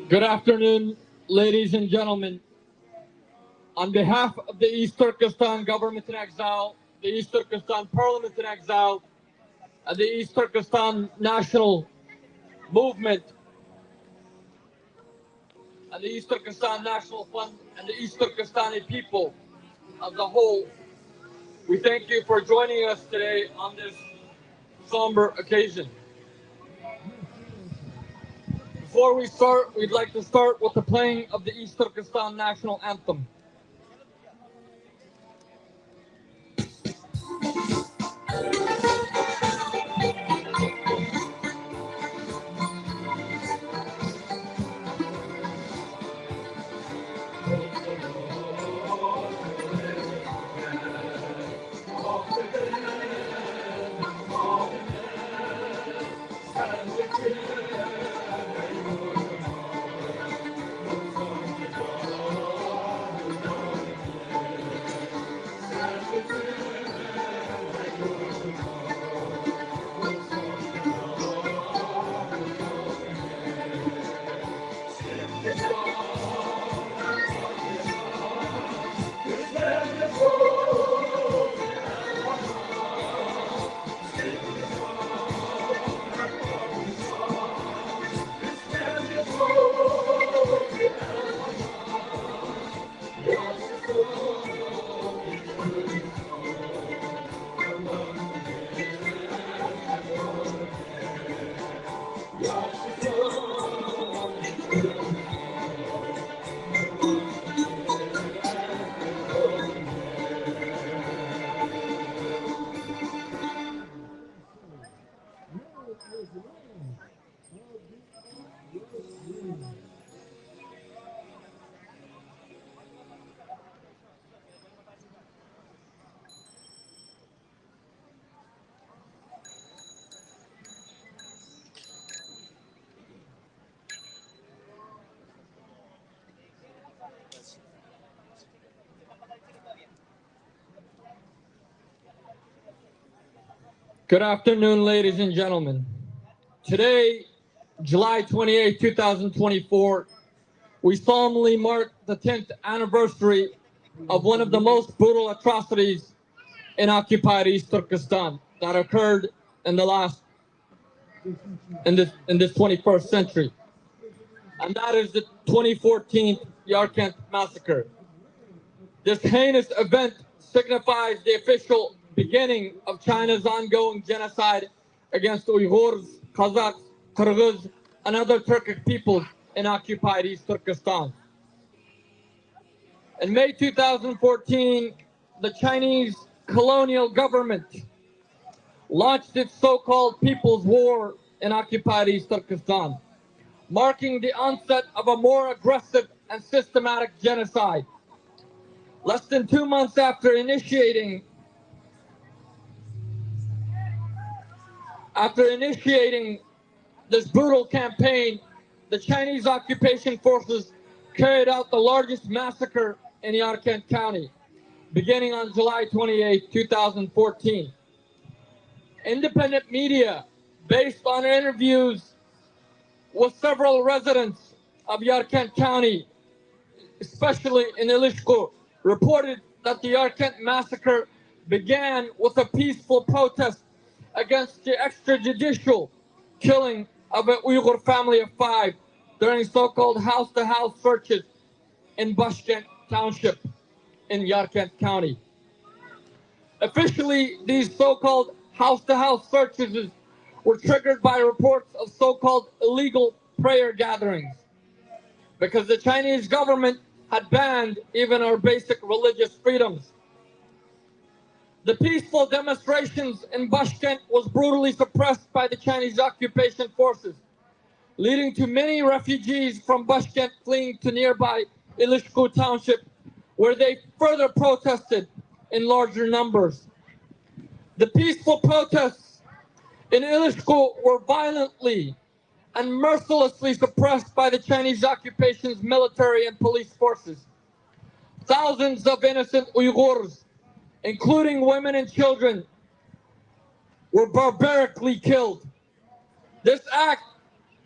Good afternoon, ladies and gentlemen. On behalf of the East Turkistan Government in Exile, the East Turkistan Parliament in Exile, and the East Turkistan National Movement, and the East Turkistan National Fund, and the East Turkistani people as a whole, we thank you for joining us today on this somber occasion. Before we start, we'd like to start with the playing of the East Turkistan National Anthem. Good afternoon, ladies and gentlemen. Today, July 28, 2024, we solemnly mark the 10th anniversary of one of the most brutal atrocities in occupied East Turkestan that occurred in this 21st century, and that is the 2014 Yarkand Massacre. This heinous event signifies the official beginning of China's ongoing genocide against Uyghurs, Kazakhs, Kyrgyz, and other Turkic peoples in occupied East Turkestan. In May 2014, the Chinese colonial government launched its so-called People's War in occupied East Turkestan, marking the onset of a more aggressive and systematic genocide. Less than 2 months after initiating this brutal campaign, the Chinese occupation forces carried out the largest massacre in Yarkand County, beginning on July 28, 2014. Independent media, based on interviews with several residents of Yarkand County, especially in Ilishko, reported that the Yarkand massacre began with a peaceful protest against the extrajudicial killing of an Uyghur family of 5 during so-called house-to-house searches in Bashkent Township in Yarkand County. Officially, these so-called house-to-house searches were triggered by reports of so-called illegal prayer gatherings, because the Chinese government had banned even our basic religious freedoms. The peaceful demonstrations in Bashkent was brutally suppressed by the Chinese occupation forces, leading to many refugees from Bashkent fleeing to nearby Ilishku township, where they further protested in larger numbers. The peaceful protests in Ilishku were violently and mercilessly suppressed by the Chinese occupation's military and police forces. Thousands of innocent Uyghurs, including women and children, were barbarically killed. This act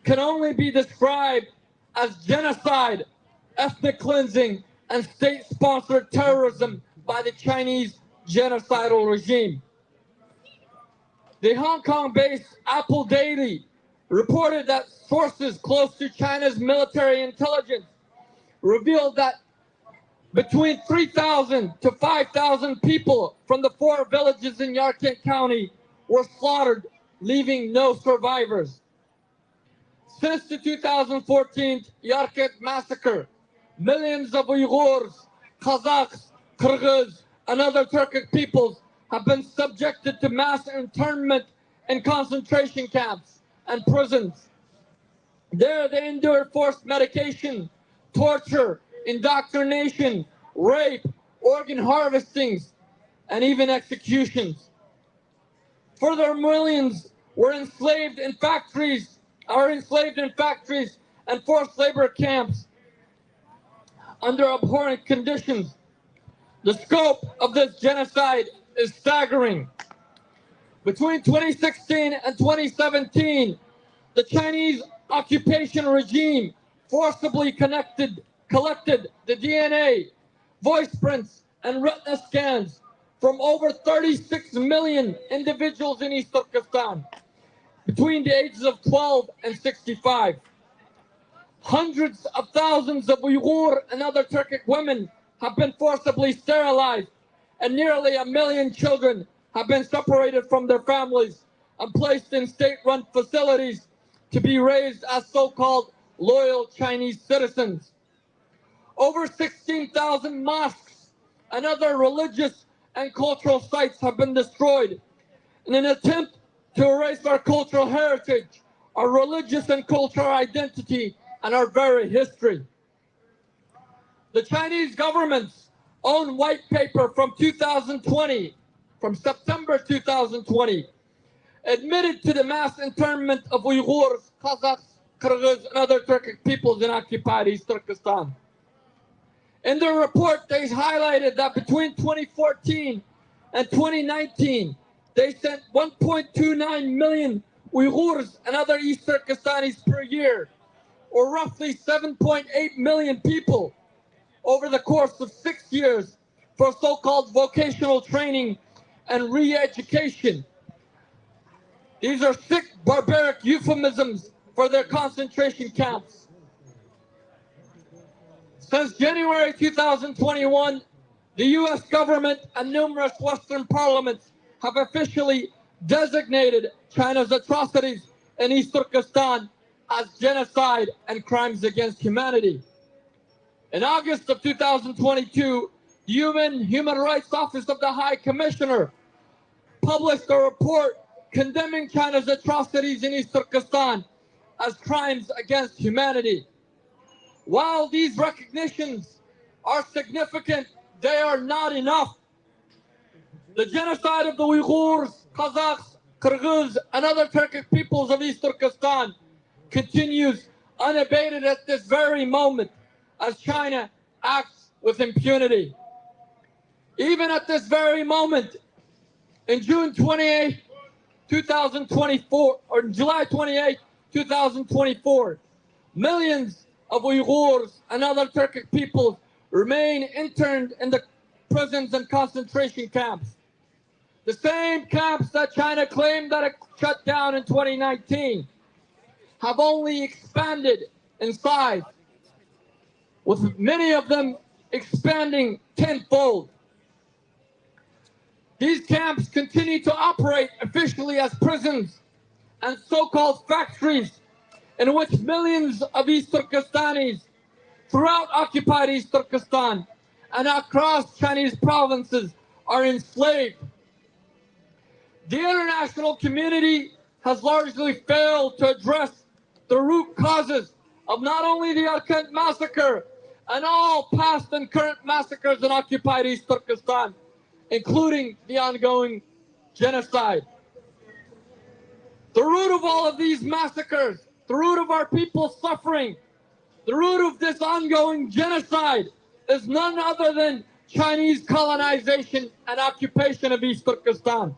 can only be described as genocide, ethnic cleansing, and state-sponsored terrorism by the Chinese genocidal regime. The Hong Kong-based Apple Daily reported that sources close to China's military intelligence revealed that between 3,000 to 5,000 people from the 4 villages in Yarkand County were slaughtered, leaving no survivors. Since the 2014 Yarkand Massacre, millions of Uyghurs, Kazakhs, Kyrgyz, and other Turkic peoples have been subjected to mass internment in concentration camps and prisons. There they endure forced medication, torture, indoctrination, rape, organ harvestings, and even executions. Further, millions were enslaved in factories, and forced labor camps under abhorrent conditions. The scope of this genocide is staggering. Between 2016 and 2017, the Chinese occupation regime forcibly collected the DNA, voice prints, and retina scans from over 36 million individuals in East Turkestan between the ages of 12 and 65. Hundreds of thousands of Uyghur and other Turkic women have been forcibly sterilized, and nearly 1 million children have been separated from their families and placed in state-run facilities to be raised as so-called loyal Chinese citizens. Over 16,000 mosques and other religious and cultural sites have been destroyed in an attempt to erase our cultural heritage, our religious and cultural identity, and our very history. The Chinese government's own white paper from 2020, from September 2020, admitted to the mass internment of Uyghurs, Kazakhs, Kyrgyz, and other Turkic peoples in occupied East Turkestan. In their report, they highlighted that between 2014 and 2019, they sent 1.29 million Uyghurs and other East Turkistanis per year, or roughly 7.8 million people, over the course of 6 years for so-called vocational training and re-education. These are sick, barbaric euphemisms for their concentration camps. Since January 2021, the US government and numerous Western parliaments have officially designated China's atrocities in East Turkestan as genocide and crimes against humanity. In August of 2022, the Human Rights Office of the High Commissioner published a report condemning China's atrocities in East Turkestan as crimes against humanity. While these recognitions are significant, they are not enough. The genocide of the Uyghurs, Kazakhs, Kyrgyz, and other Turkic peoples of East Turkestan continues unabated at this very moment as China acts with impunity. Even at this very moment, in June 28, 2024, or July 28, 2024, millions of Uyghurs and other Turkic peoples remain interned in the prisons and concentration camps. The same camps that China claimed that it shut down in 2019 have only expanded in size, with many of them expanding tenfold. These camps continue to operate officially as prisons and so-called factories in which millions of East Turkistanis throughout occupied East Turkestan and across Chinese provinces are enslaved. The international community has largely failed to address the root causes of not only the Yarkand Massacre and all past and current massacres in occupied East Turkestan, including the ongoing genocide. The root of all of these massacres, the root of our people's suffering, the root of this ongoing genocide is none other than Chinese colonization and occupation of East Turkestan.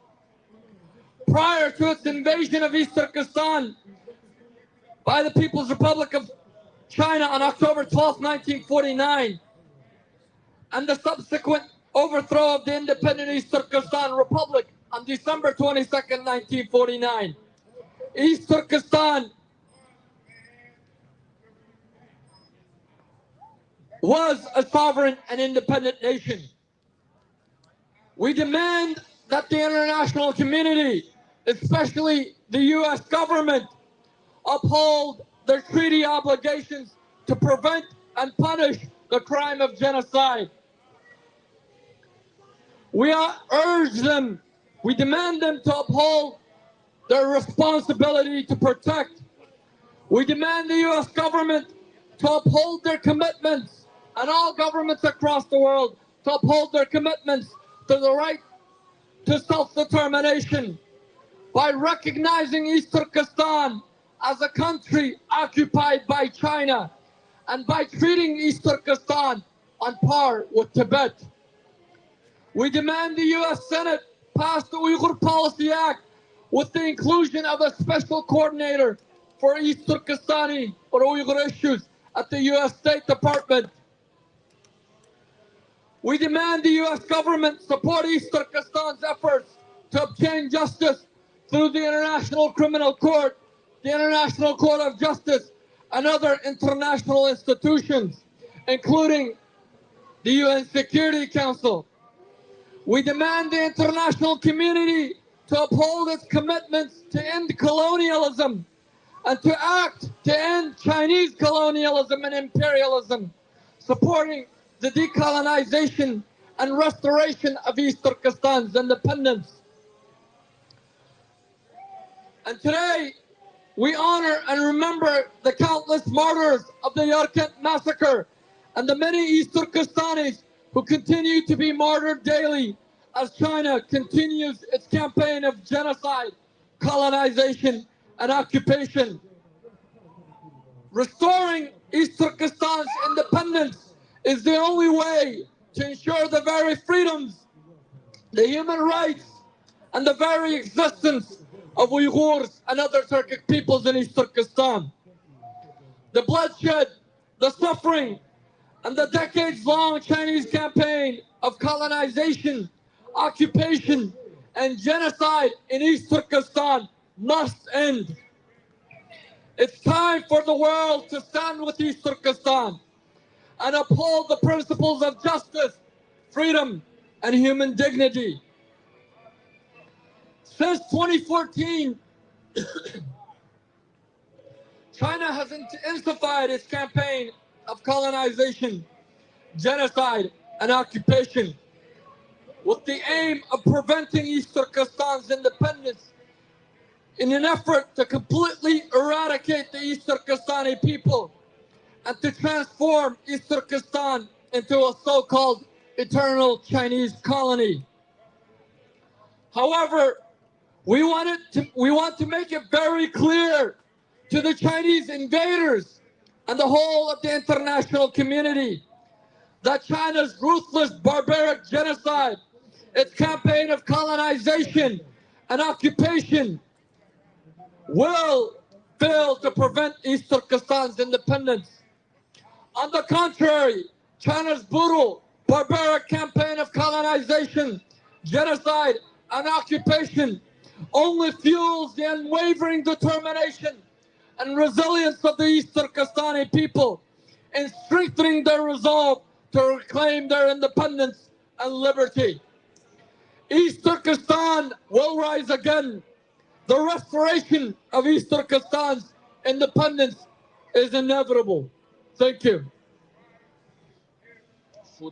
Prior to its invasion of East Turkestan by the People's Republic of China on October 12, 1949, and the subsequent overthrow of the independent East Turkestan Republic on December 22, 1949, East Turkestan was a sovereign and independent nation. We demand that the international community, especially the U.S. government, uphold their treaty obligations to prevent and punish the crime of genocide. We urge them, we demand them to uphold their responsibility to protect. We demand the U.S. government to uphold their commitments, and all governments across the world to uphold their commitments to the right to self-determination by recognizing East Turkestan as a country occupied by China and by treating East Turkestan on par with Tibet. We demand the U.S. Senate pass the Uyghur Policy Act with the inclusion of a special coordinator for East Turkestani or Uyghur issues at the U.S. State Department. We demand the U.S. government support East Turkestan's efforts to obtain justice through the International Criminal Court, the International Court of Justice, and other international institutions, including the UN Security Council. We demand the international community to uphold its commitments to end colonialism and to act to end Chinese colonialism and imperialism, supporting the decolonization and restoration of East Turkestan's independence. And today, we honor and remember the countless martyrs of the Yarkand Massacre and the many East Turkistanis who continue to be martyred daily as China continues its campaign of genocide, colonization, and occupation. Restoring East Turkestan's independence is the only way to ensure the very freedoms, the human rights, and the very existence of Uyghurs and other Turkic peoples in East Turkestan. The bloodshed, the suffering, and the decades-long Chinese campaign of colonization, occupation, and genocide in East Turkestan must end. It's time for the world to stand with East Turkestan and uphold the principles of justice, freedom, and human dignity. Since 2014, China has intensified its campaign of colonization, genocide, and occupation with the aim of preventing East Turkestan's independence in an effort to completely eradicate the East Turkestani people and to transform East Turkestan into a so-called eternal Chinese colony. However, we want to make it very clear to the Chinese invaders and the whole of the international community that China's ruthless, barbaric genocide, its campaign of colonization and occupation will fail to prevent East Turkestan's independence. On the contrary, China's brutal, barbaric campaign of colonization, genocide, and occupation only fuels the unwavering determination and resilience of the East Turkestani people in strengthening their resolve to reclaim their independence and liberty. East Turkestan will rise again. The restoration of East Turkestan's independence is inevitable. Thank you. We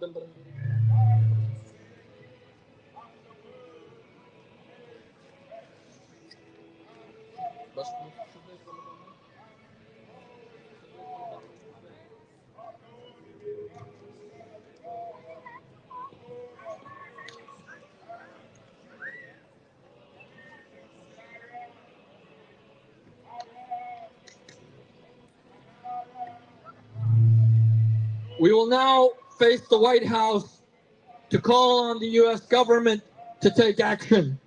will now face the White House to call on the U.S. government to take action.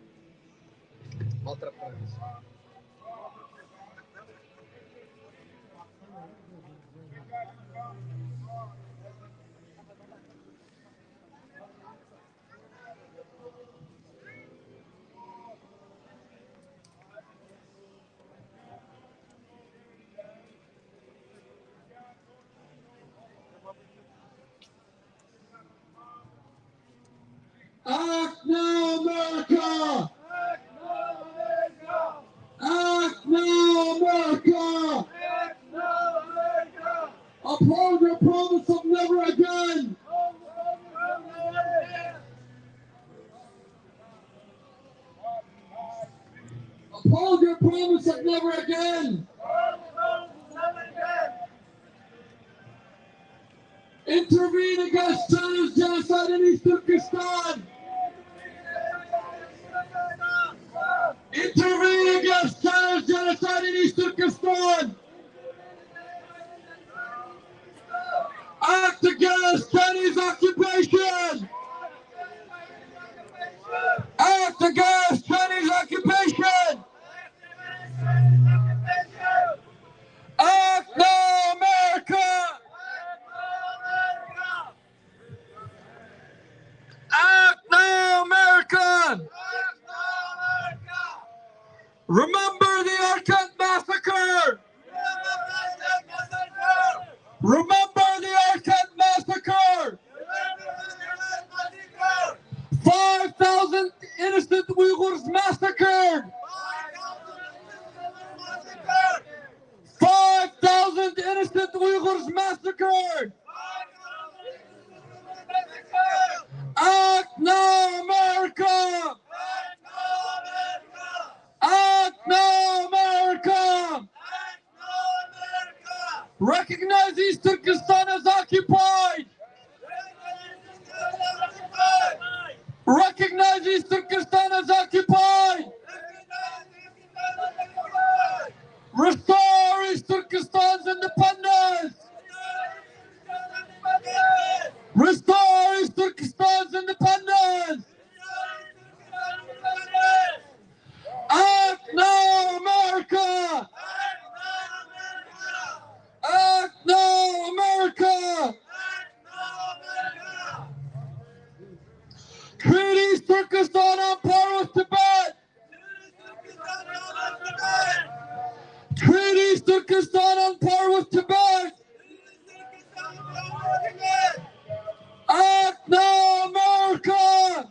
Act now, America! Act now, America! Uphold your promise of never again! Uphold your promise of never again! Intervene against China's genocide in East Turkistan! Intervene against China's genocide in East Turkistan! Act against Chinese occupation! Act against Chinese occupation! Act now, America! Act now, America! Remember the Yarkand Massacre! Remember the Yarkand Massacre! 5,000 innocent Uyghurs massacred! 5,000 innocent Uyghurs massacred! Act now, America! Act now, America! Recognize East Turkestan as occupied! Recognize East Turkestan as occupied! Restore East Turkestan's independence! Restore East Turkestan's independence! Act now, America! Act now, America! Treat East Turkestan on par with Tibet! Treat East Turkestan on par with Tibet! Act now, America!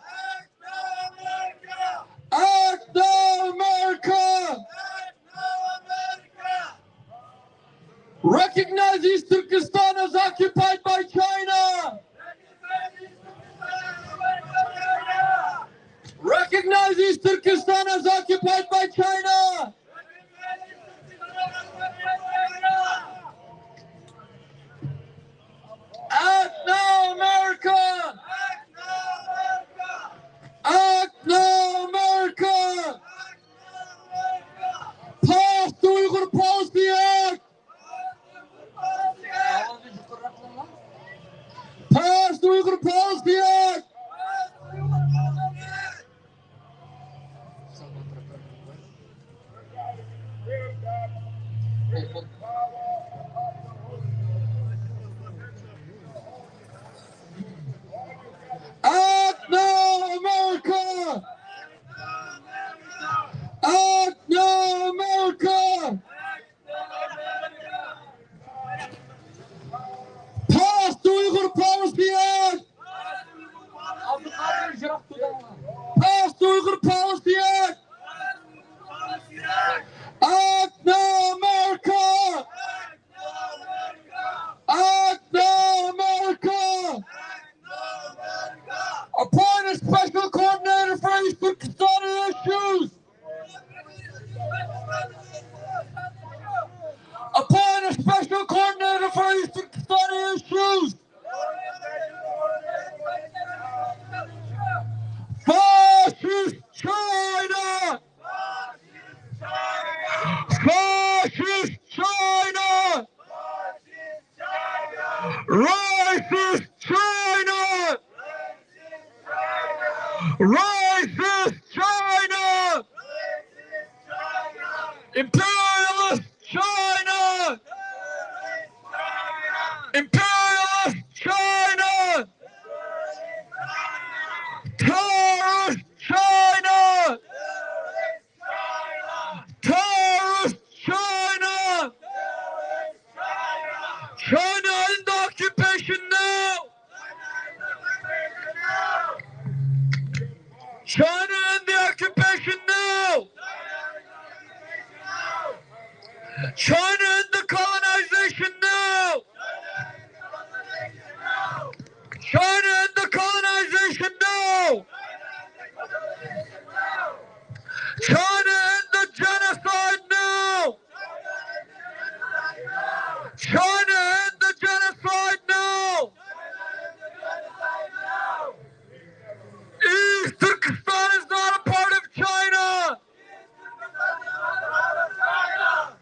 Act now, America! Recognize East Turkestan as occupied by China! Recognize East Turkestan as occupied by China! Act now, America! Act now, America! Pass the Uyghur Policy Act! Pass the Uyghur Policy Act! Act now, America! Act now, America! Pass the Uyghur Policy Act! Racist China! Imperialist China! Imperialist China! Terrorist China! Terrorist China! China in the occupation now! China in the occupation now! China in the colonization now! China in the colonization now! China in the genocide now! China in the genocide now! East Turkistan is not a part of China!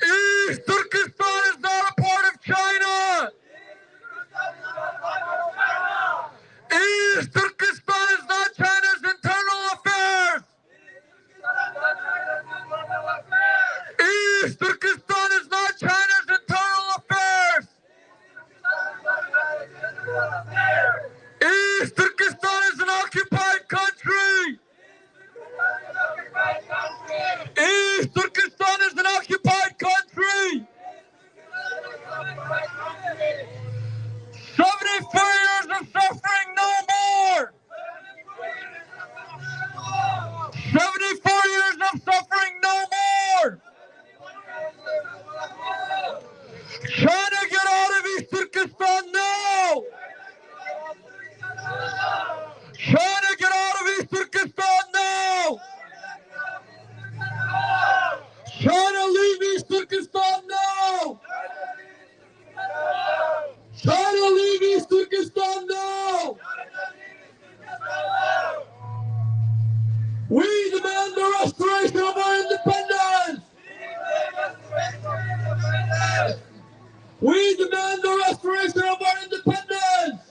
East Turkistan is not a part of China! East Turkistan is not China's internal affairs! East Turkestan is not China's internal affairs! East Turkestan is an occupied country! East Turkestan is an occupied country! 74 years of suffering, no more! 74 years of suffering, no more! China, get out of East Turkestan now! China, get out of East Turkestan now! China, leave East Turkestan now! China, leave East Turkestan now! We demand the restoration of our independence! We demand the restoration of our independence!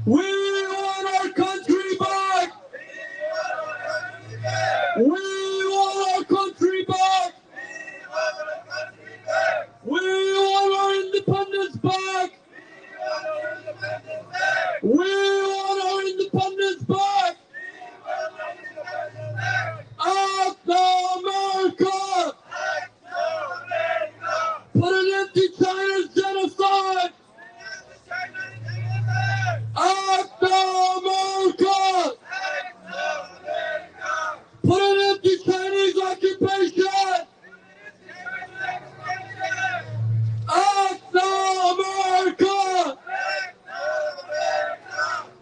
We want our country back! We want our country back! We want our independence back! We want our independence back! Act now, America! Put an end to China's genocide! Act now, America! Put an end to Chinese occupation! Act now, America!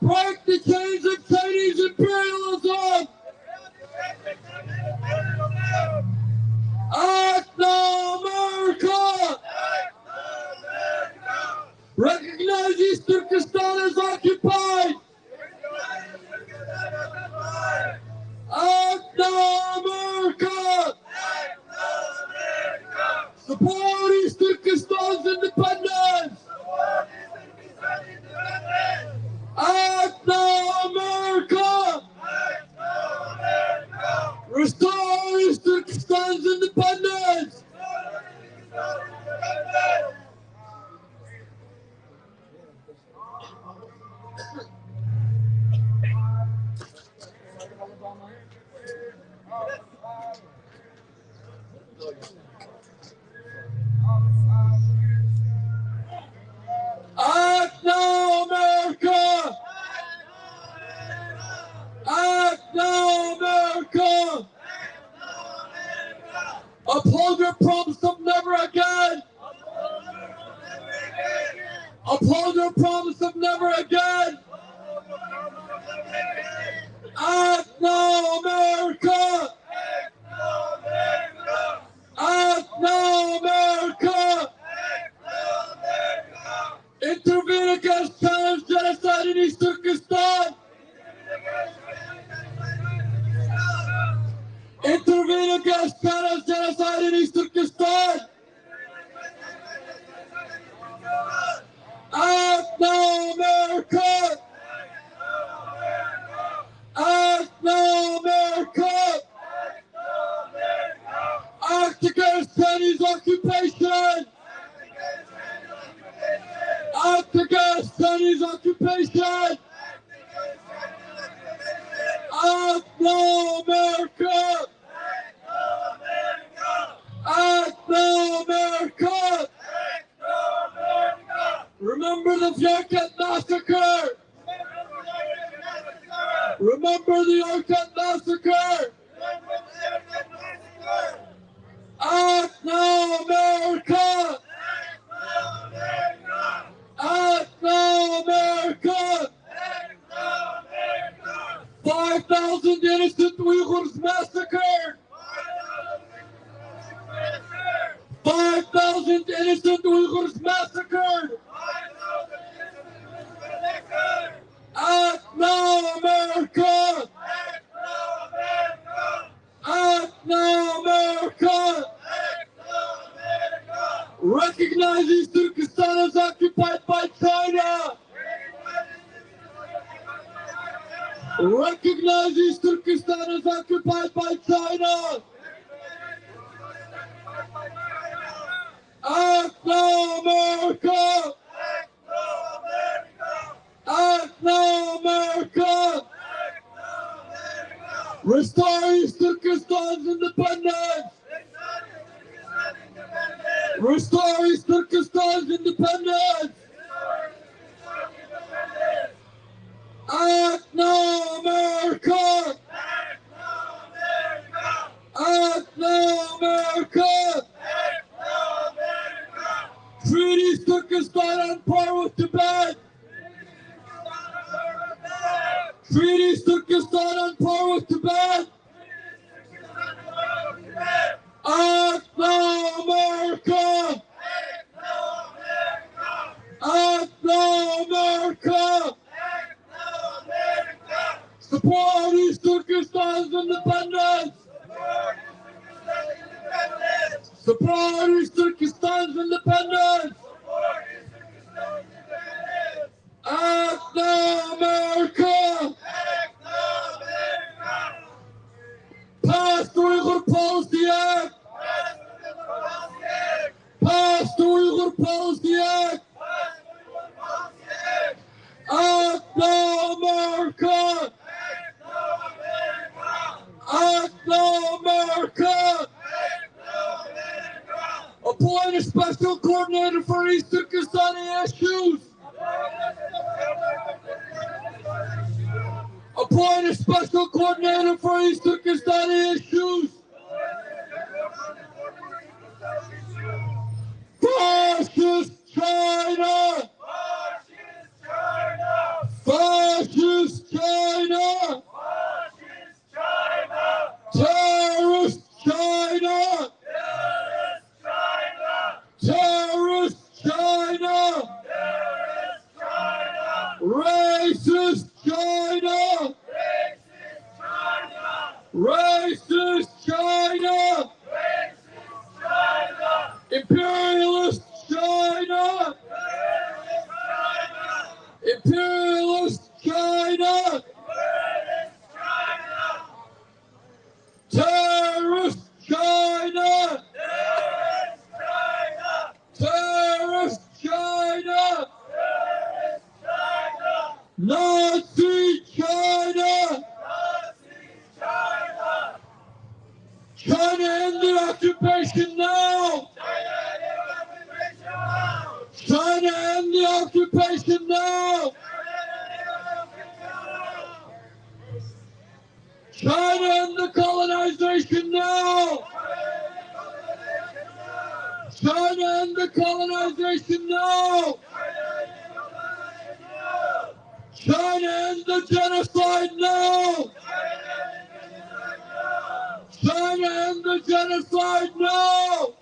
Break the chains of Chinese imperialism! Act now, America! Recognize East Turkestan as occupied! Act now, America! Support East Turkestan's independence! Act now, America! Restore East Turkestan's independence! Act now, America! Act now, America! Uphold your promise of never again! Uphold your promise of never again! Act now, America! Act now, America! Intervene against China's genocide in East Turkestan! Intervene against China's genocide in East Turkestan! Act now, America! Act against Chinese occupation! Act no America! Act no America! Remember the Yarkand Massacre! Remember the Yarkand Massacre! Act no America! Act no America! 5,000 innocent Uyghurs massacred! 5,000 innocent Uyghurs massacred! Act no America! Act no America! Recognize East Turkistan as occupied by China! Recognize East Turkistan as occupied by China! Act no America! Act no America! Restore East Turkistan's independence! Restore East Turkistan's independence! Act no America! Act no America! Treat East Turkistan on par with Tibet! Treat East Turkistan on par with Tibet! Act no America! Act no America! Support East Turkistan's independence! Support East Turkistan's independence! Act no America! Pass the Uyghur Policy Act! Pass the Uyghur Policy Act! Act no America! Act no America! Appoint a special coordinator for East Turkistani issues! Appoint a special coordinator for East Turkistani issues! Fascist China! Fascist China! Terrorist China! Terrorist China! Racist China! Racist China! Imperialist China! Imperialist China! Terrorist China! Terrorist China! Nazi China! China end the occupation now! China end the occupation now! China end the colonization now! China end the colonization now! China end the genocide now! China end the genocide now!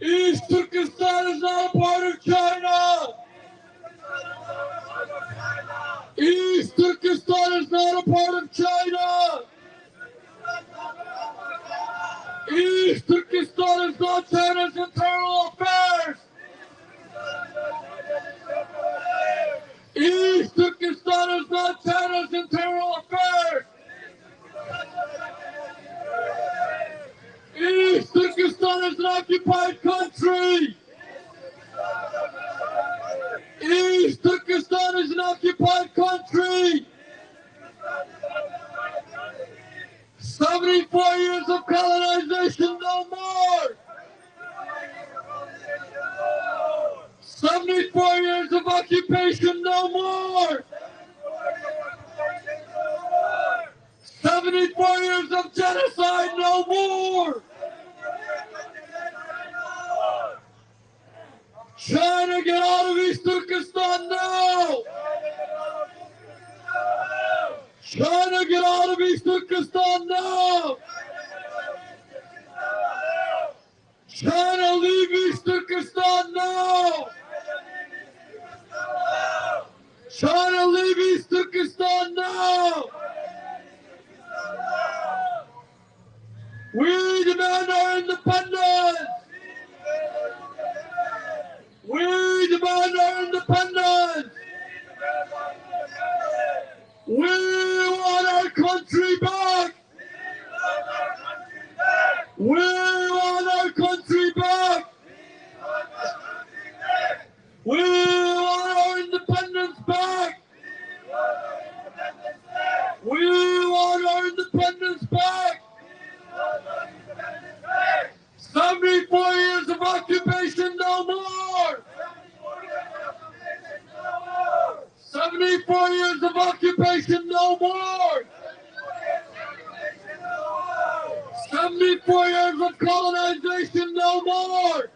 East Turkistan is not a part of China! East Turkistan is not a part of China! East Turkistan is not China's internal affairs! East Turkistan is not China's internal affairs! East Turkistan is an occupied country! is an occupied country. 74 years of colonization, no more. 74 years of occupation, no more. 74 years of genocide, no more. China, get out of East Turkestan now. China, get out of East Turkestan now. China, leave East Turkestan now. China, leave East Turkestan now. We demand our independence. We demand our independence. We want our country back. We want our country back. We want our independence back. We want our independence back. 74 years of occupation, no more. 74 years of occupation, no more. 74 years of colonization, no more.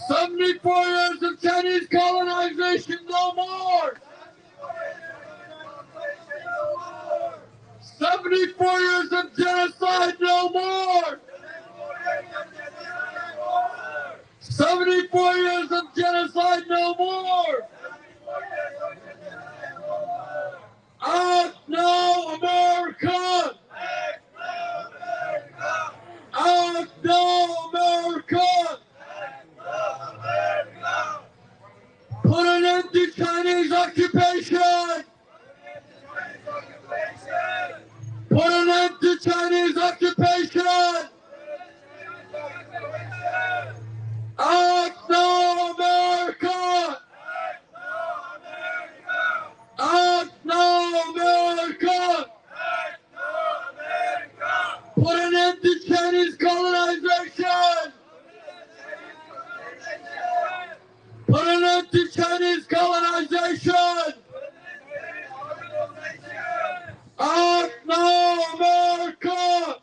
74 years of Chinese colonization, no more. 74 years of genocide, no more. 74 years of genocide, no more. Act now, America! Act now, America! Put an end to Chinese occupation! Put an end to Chinese occupation! Act now, America! Act now, America! Put an end to Chinese colonization! Put an end to Chinese colonization! Act now, America!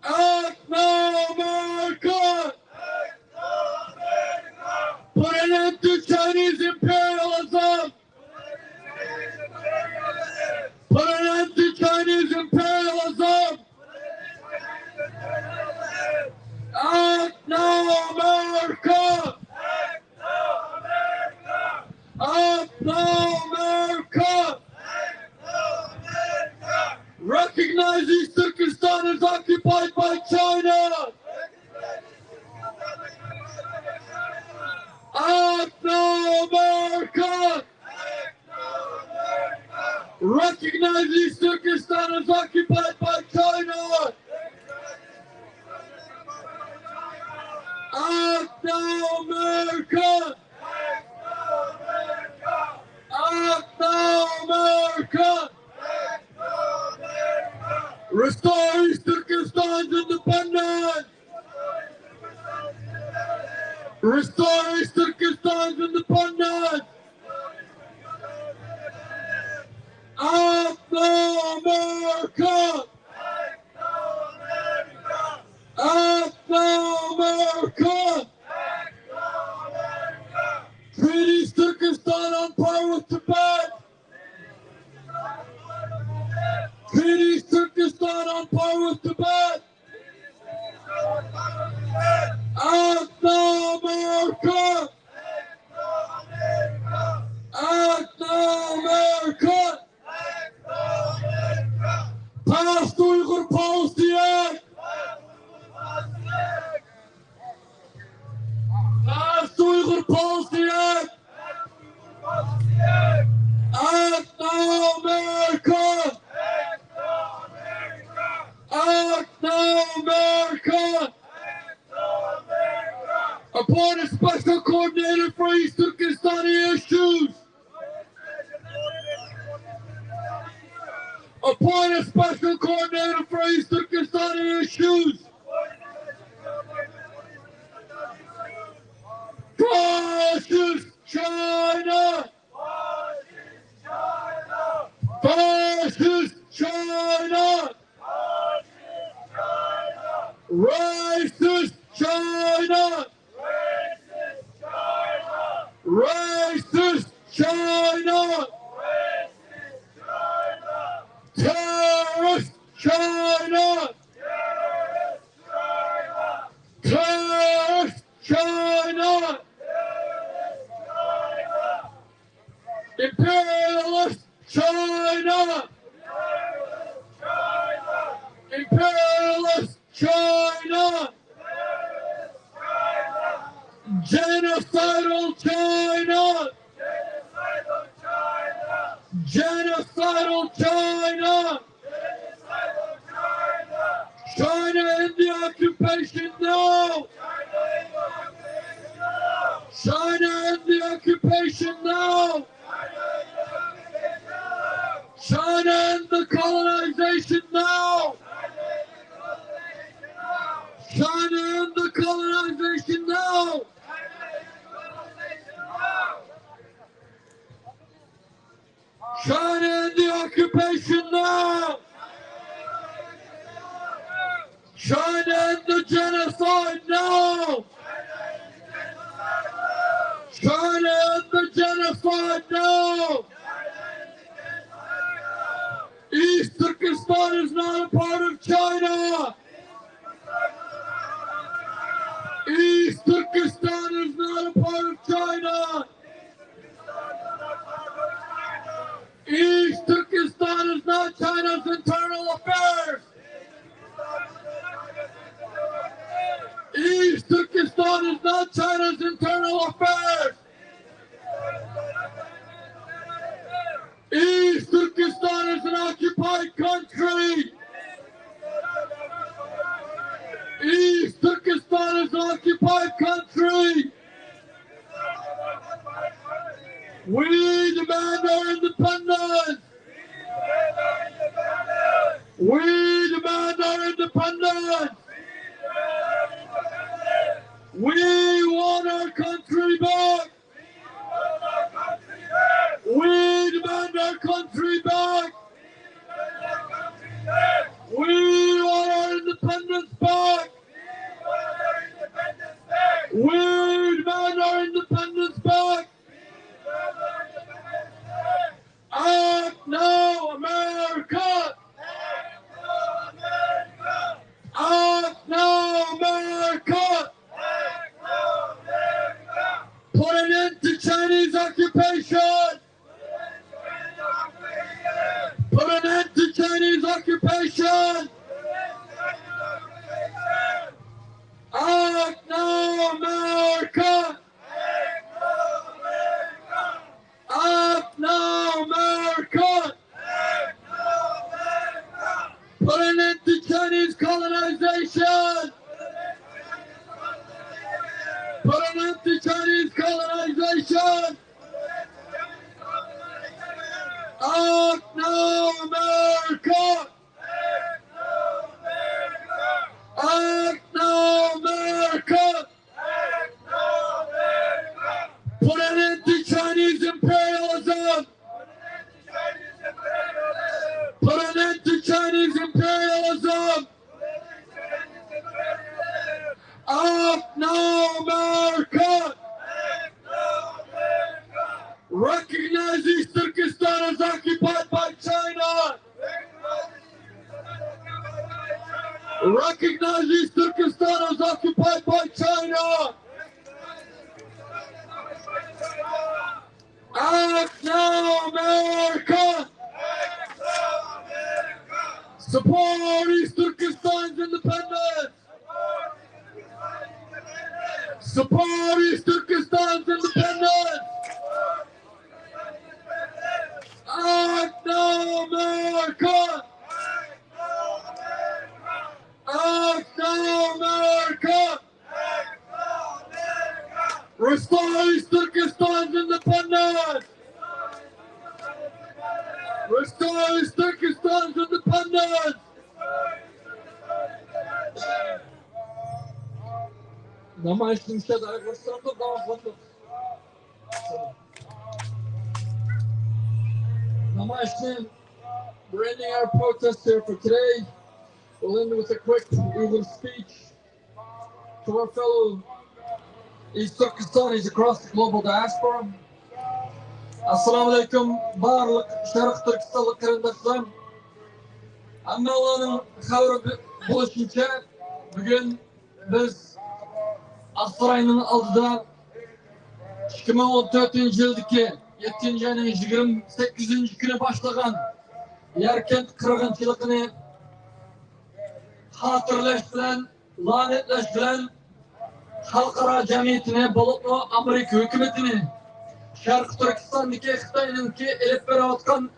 Act now, America! Put an end to Chinese imperialism! Put an end to Chinese imperialism! Act now, America! Act now, America! Recognize East Turkestan is occupied by China! Act now, America! Recognize East Turkestan is occupied by China! Act now, America! Act now, America! Restore East Turkestan's independence! Restore East Turkestan's independence! Act now, America! Act now, America! Treat East Turkestan on par with Tibet! Treat East Turkestan on par with Tibet! Act now, America! Act now, America! Pass the Uyghur Policy Act! Pass the Uyghur Policy Act! Act now, America! Act now, America! Appoint a special coordinator for East Turkistani issues. Appoint a special coordinator for East Turkistani issues. Fascist China! Fascist China! Racist China! Racist China! Terrorist China! Terrorist China! Imperialist China! Imperialist China! Genocidal China! Genocidal China! China in the occupation now! China in the occupation now! China in the colonization now! China in the colonization now! China in the occupation now! China in the genocide now! China in the genocide now! East Turkestan is not a part of China! East Turkestan is not a part of China! East Turkestan is not China's internal affairs! East Turkestan is not China's internal affairs! East Turkestan is an occupied country! East Turkestan is an occupied country! We demand our independence! We demand our independence! We want our country back! We demand our country back! We want our independence back! We demand our independence back! Act now, America! Act now, America! Put an end to Chinese occupation! Put an end to Chinese occupation! Act now, America! Act now, America! Put an end to Chinese colonization! Put an end to Chinese colonization! Act now, America! Act now, America! Put an end to Chinese imperialism! Put an end to Chinese imperialism! Act now, America! Recognize East Turkestan as occupied by China! Recognize East Turkestan as occupied by China! Act now, America! Support East Turkestan's independence! Support East Turkestan's independence! Act now, America! Act now, America! namayışın içinde arkadaşlarımla dağıtıldık. Namayışın bringing our protest here for today. We'll end with a quick Uyghur speech to our fellow East Turkistanis across the global diaspora. Assalamu alaikum, barlık Şarkı Türkistanlı kırındaşlarım. Annaların haberi buluşunca bugün biz Asray'ın aldıda 2014 yıldaki 7. ayının 28. günü başlayan Yarkand kırgınçılıkını hatırlaş bilen, lanetleş bilen halkara cemiyetine, bulutlu Amerika hükümetini, Şarkı Türkistan'daki Xitay'nınki elip veratkan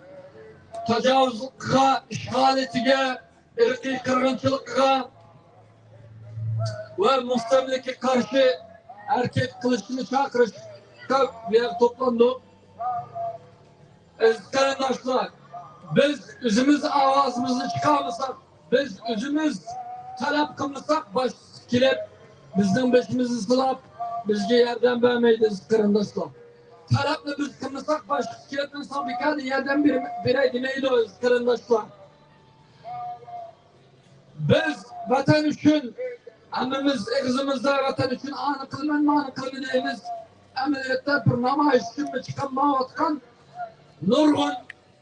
tecavüzlükka, işgaletiga, irqi kırgınçılıkka ve müstemleke karşı erkek kılıçını çakırışka bir yer toplandı. Kardeşler, biz özümüz avazımızı çıkarmasak, biz özümüz talep kılmasak baş kilep, bizden beşimizi sılap, bizge yerden vermeydiz kardeşler. Taleple biz kılmasak baş kilep insan bir kadın yerden birey demeydi o kardeşler. Biz vatan için, annemiz, egzimizde vatan için anı kılmen, manı kılmeneyimiz, ameliyette bir namayış için mi çıkan mağatkan, nurgun,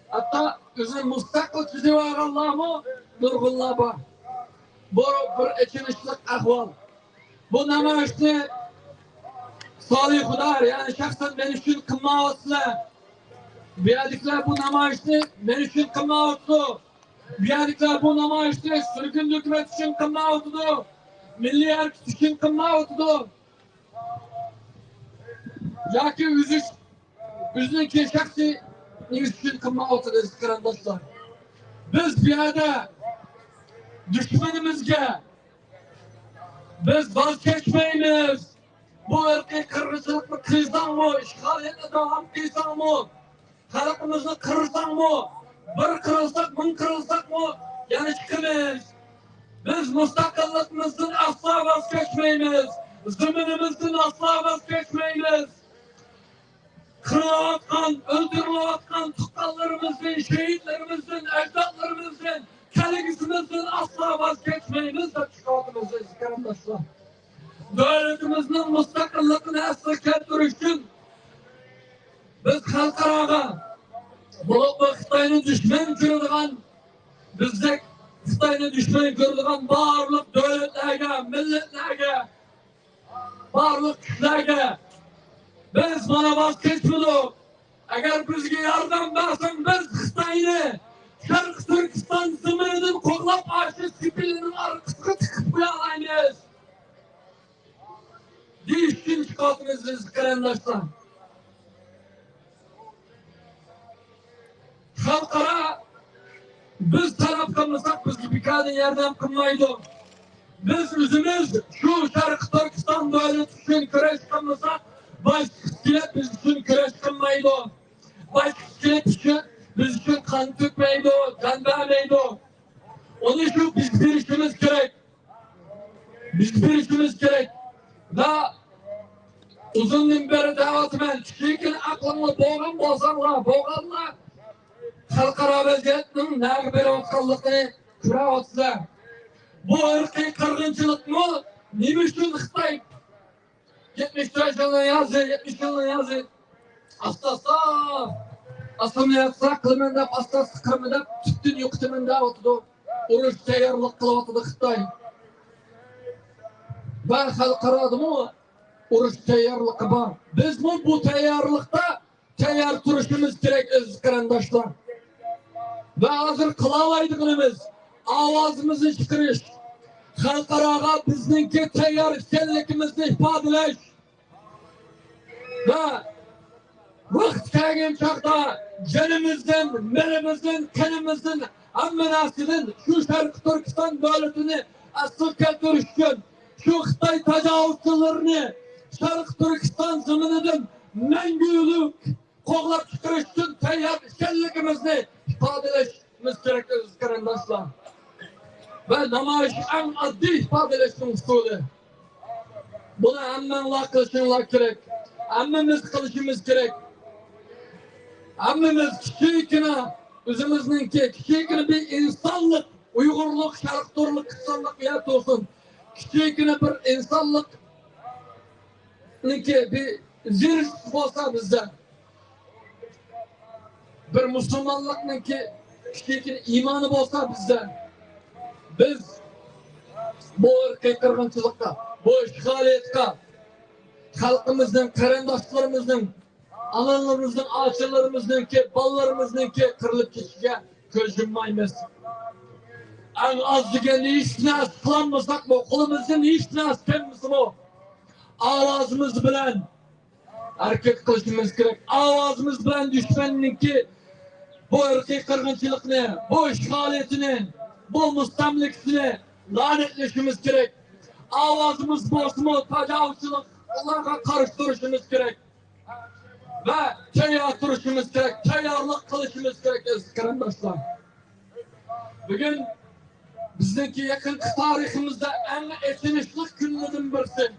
hatta üzüm mustakil çizi var Allah'ımı, nurgunla var. Bu bir içinişlik ahval. Bu namayışını salih hudar, yani şahsen ben için kılmağatlı. Biyadikler bu namayışını ben için kılmağatlı. Biyadikler bu namayışını sürgün hükümet için kılmağatlı. Milli erkek için kılmağatlı. Ya ki üzünki şahsi için kılmağatlı kardeşler. Biz bir yerde düşmanımızga biz vazgeçmeyimiz. Bu ırkı kırıcılıklı kıysan mı, işgaliyetle devam kıysan mı, halkımızı kırırsan mı, bir kırılsak, bin kırılsak mı, yani çıkımız. Biz müstakillikimizden asla vazgeçmeyimiz. Zeminimizden asla vazgeçmeyimiz. Kırılavatkan, öldürülavatkan tukallarımızdan, şehitlerimizden, ecdatlarımızdan, keligisimizden asla vazgeçmeyimiz de çıkartımızı kardeşler. Devletimizin müstakillikini asla keltiriş için biz halkaraga bu Xitay'ın düşman görülen bizdek Xitay'ın düşman görülen barlık devletlerge, milletlerge, barlık kişilerge biz bana vazgeçmedik. Eğer bizge yardım versen biz Xitay'ını Şarkı Türkistan zemininin kollap arşı sipilinin arkasına tıkıp uyalayınız. Değişkin çıkartınız kardeşler. Halkara biz taraf kılmasak biz gibi kadın yardım kılmaydı. Biz özümüz şu Şarkı Türkistan devleti için küreş kılmasak baş iskelet biz için küreş kılmaydı. Baş iskelet için biz için kan tükmeydi, can vermeydi. Onun için biz bir işimiz gerek. Biz bir işimiz gerek. Ve uzun beri davetim kişiyken aklımla boğanla halkara vaziyetinin nağ beri otkallıkını küre otlar. Bu ırkı kırgınçılık mı? Nime için Xitay? 74 yılın yazı. Astasa asamiyatsa kılmendap, astasa kırmendap, tüttün yoktumenda otudu. Uruş teyarlık kılıvatıdı Xitay. Ben halkaradı mı? Uruş teyarlıkı var. Biz mi bu teyarlıkta teyar turuşumuz gerek kardeşler. Ve hazır kılalaydıklarımız, avazımızı çıkarış, halkaraga bizninki teyar istenlikimizni ifadeleş. Ve vakit kelgen çağda canımızdan, melimizden, kanımızdan, ammenasından şu Şarkı Türkistan devletini asıl keltirişken şu Xitay tecavüzçülerini Şarkı Türkistan zemininden mengülük koğlap çıkarış için teyar istenlikimizni ifadeleşimiz gerekiriz Bunu hemen kılışınlar gerek. Hemmemiz kılışımız gerek. Hemmemiz kişilikine, özümüzünki kişilikine bir insanlık, Uygurluk, Şarkturluk, kısallık yet olsun. Kişilikine bir insanlık bir zirh olsa bizde. Bir Müslümanlık kişilikine imanı olsa bizde. Biz bu ırkı kırgınçılıkta, bu işgaliyetke, halkımızın, karandaşlarımızın, analarımızın, ağaçlarımızın ballarımızın kırılıp geçişe göz yummayız. En az degende hiç nas kılanmasak mı? Kolumuzdan hiç nas kemmiz mi? Avazımız bilen hareket kılışımız gerek. Avazımız bilen düşmanınki bu ırkı kırgınçılıkını, bu işgaliyetini, bu mustamlikini lanetleşimiz gerek. Avazımız bozma, tecavüzçülük, Allah'a karıştırışımız gerek. Ve teyar duruşumuz gerek, teyarlık kılışımız gerek kardeşler. Bugün bizdeki yakın tarihimizde en etinişlik günlerden birisi.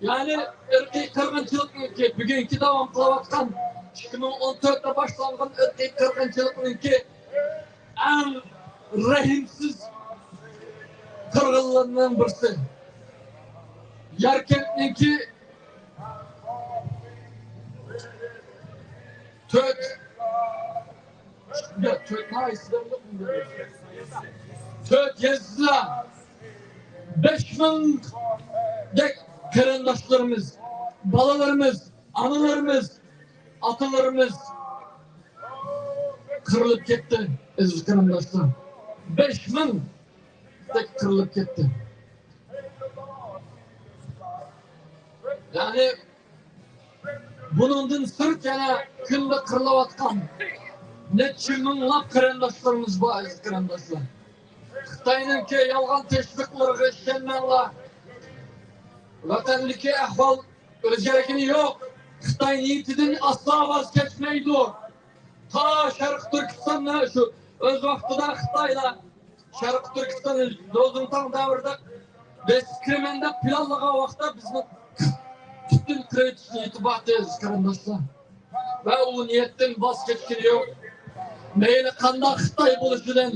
Yani ırkı kırgınçılık ki bugünkü devam kılavatkan 2014'te başlangan ırkı kırgınçılık ki en rahimsiz kırgınlarından birisi. Yarkand'ninki Türk yazıda 5000 karandaşlarımız, balalarımız, analarımız, atalarımız kırılıp gitti aziz karandaşlar. 5000 kırılıp gitti. Yani bunun sırt yana günde kırılavatkan neçe minglap karandaşlarımız var aziz karandaşlar. Xitay'nın ki yalgan teşvikleri geçenlerle vatandaki ahval özgerekini yok. Xitay niyetinden asla vazgeçmeydi o. Ta Şarkı Türkistan'la şu öz vaktida Xitay'la Şarkı Türkistan'ı Rozuntan davrida Beskirmen'de planlagan vaqtda bizni bütün kredit itibatıyız kardeşler. Ve o niyetten vazgeçkini yok. Neyle kanda Xitay buluşudan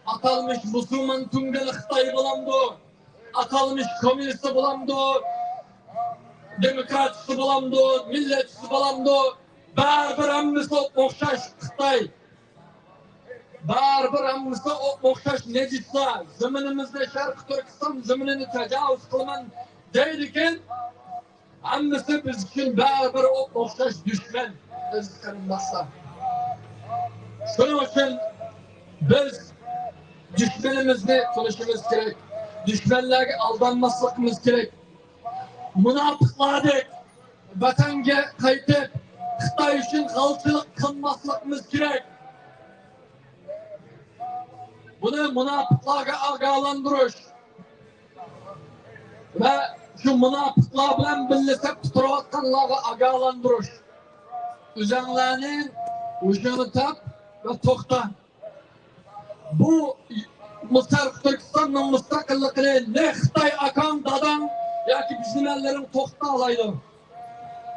atalmış Müslüman tümgeli Xitay bulamdı. Atalmış komünist bulamdı. Demokratisi bulamdı. Milletçisi bulamdı. Barbir ammisi okşaş Xitay. Barbir ammisi okşaş necitsa. Zeminimizde Şarkı Türkistan zeminini tecavüz kılman deydiken ammisi biz için barbir okşaş düşman. Biz karındaşlar. Şunun için biz düşmanımızı konuşmamız gerek. Düşmanlarga aldanmasligimiz gerek. Münafıqlardik vatanga qaytib Xitoy uchun g'alchilik qilmasligimiz gerek. Buni münafıqlarga ogohlantirish ve şu münafıqlar bilan birlashib turayotganlarga ogohlantirish. O'zinglarning o'zini top ve to'xta. Bu Turkistan'ın müstakillikini ne Xitay akan dadan ya ki bizim ellerin toxta alaydı.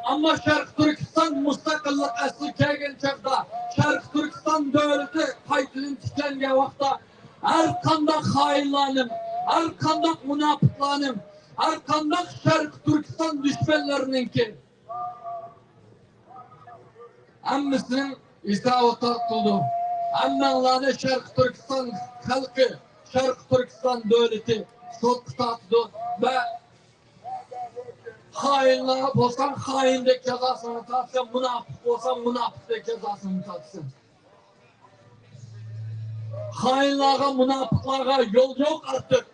Ama Şarkı Türkistan müstakillik asli kelgen çağda Şarkı Türkistan devleti qaytının tiklengen vaqtda her kandak hainlanim, her kandak münafıklanim, her kandak Şarkı Türkistan düşmanlarınınki hammasının isabeti tutuldu. Ammanlarni Şarkı Türkistan halkı, Şarkı Türkistan devleti sot tutatdı ve hainler olsan haindek cezasını tatsın, münafık olsan münafıkdek cezasını tatsın. Hainlara, münafıklara yol yok artık.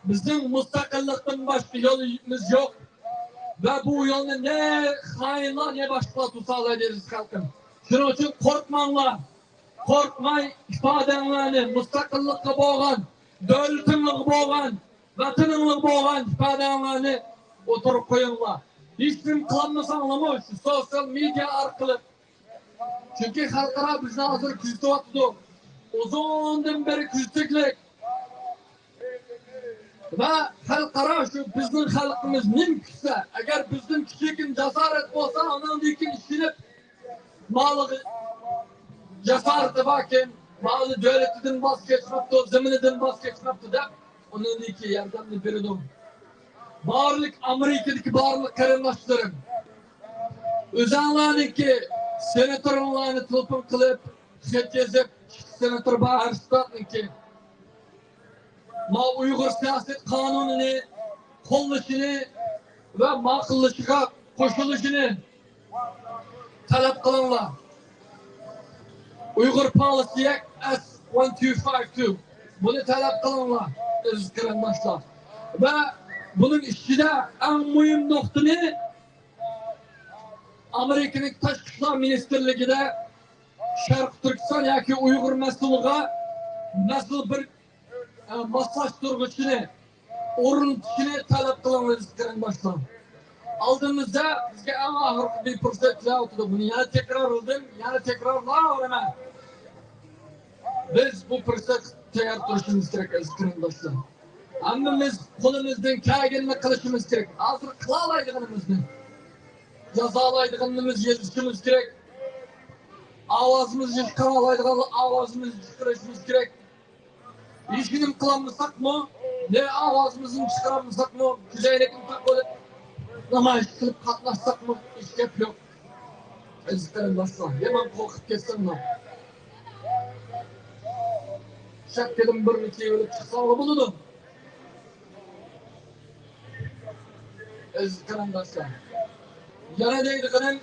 Bizim müstakillikten başka yolumuz yok. Ve bu yolu ne hainler ne başka tutarlar ederiz halkım. Şunun için korkmanlar. Korkmay ifadenlerini müstakillikle boğan, devletinlik boğan, vatanınlık boğan ifadenlerini oturup koyunlar. Hiçbir kılanmasan anlamış sosyal medya arkalı. Çünkü halkara bizni hazır küzütü atdı. Uzundan beri küzütüklik. ve halkara şu bizim halkımız mümkünse, eğer bizim kişikin cesaret olsa, onun dikin işinip malı cesareti varken, malı devletinden vazgeçmekte, zemininden vazgeçmekte de onun iki yardımını verin. Bağırlık Amerika'daki bağırlık karınlaştırın. Özellikle senatörlerini telefon kılıp, gezip, senatör Bağırstan'ın ki Uyghur siyaset kanununu, kolluşunu ve makıllışığa koşuluşunu talep kılanlar. Uyghur Policy Act S1252 bunu talep kılanlar, aziz kardeşler. Ve bunun içinde en mühim noktanı Amerika'nın Taşkışlar Ministerliği'de Şarkı Türkistan yaki Uyghur mesulluğa nasıl bir maslaştırgıçını, oruntusunu talep kılanlarız kardeşler. Aldığımızda bizge en ahır bir fırsat yahut bunu yana tekrar oldum, yana tekrarla öğrenemem. Biz bu fırsat tayar duruşumuz gerek aziz kardeşler. Hammamiz qo'limizdan kelganini qilishimiz kerak. Hozir qila oladiganimizni jazolaydiganimiz yezishimiz kerak. Ovozimizni chiqara oladigan ovozimizni chiqarishimiz kerak. Ishinim qilolmasakmi, ne ovozimizni chiqarolmasakmi, kuzaylikni taqib namoyish qilib qatnashsakmi, hech gap yo'q. Aziz qarindoshlar, yomon qo'rqib ketsinlar. Shakkadan bir necha yo'lib chiqsa bo'ladi. Aziz qarindoshlar, yana deydiganim,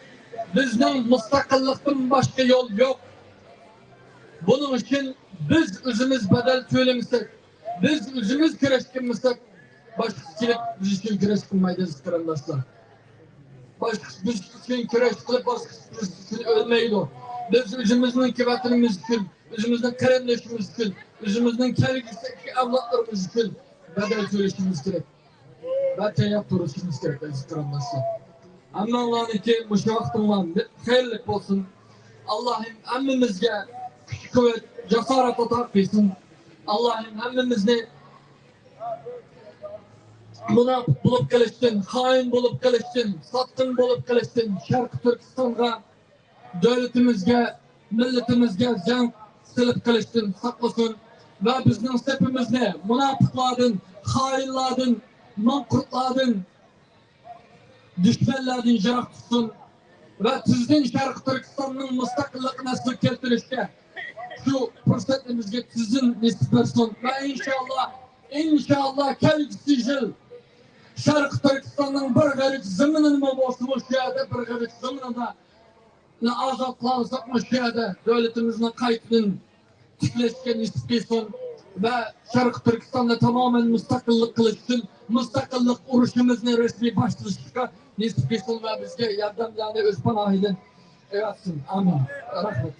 bizning mustaqillikdan boshqa yo'l yo'q. Buning uchun biz o'zimiz badal to'lamasak, biz o'zimiz kurashganmasak, boshqachilik biz uchun kurash qilmaydi aziz qarindoshlar. Boshqa biz uchun kurash qilib, boshqa biz uchun o'lmaydi. Biz o'zimizning vatanimiz uchun, o'zimizning qarindoshimiz uchun, o'zimizning kelgusidagi avlodlarimiz uchun badal to'lashimiz kerak. Ve tayyor turishimiz kerak aziz qarindoshlar. Hammalarniki mush vaqtinglarni xayrli bo'lsin. Allohim hammamizga kuch-quvvat, jasorat ato qilsin. Allohim hammamizni munofiq bo'lib qilishdan, xoin bo'lib qilishdan, sotqin bo'lib qilishdan Sharq Turkistonga, davlatimizga, millatimizga jang silib qilishdan saqlasin va bizning sepimizni munofiqlardan, xoinlardan, manqurtlardan, düşmanlardan yiroq tutsin va tizdan Sharq Turkistonning mustaqilligini asli keltirishga shu fursatlarimizga tizdan nisbat bersin va inshaalloh kelgusi yil Sharq Turkistonning bir g'arib zaminini bo'lsin, shu yerda bir g'arib zaminida ozod qilsak, shu yerda davlatimizni qaytadan tiklashga nisbat qilsin ve Şarkı Türkistan'da tamamen müstakillik kılıçtın, müstakillik uğraşımızın resmi başlayışına nisip etsin ve bizge yardım yani öz panahiden eyvatsın. Amin. Rahmet.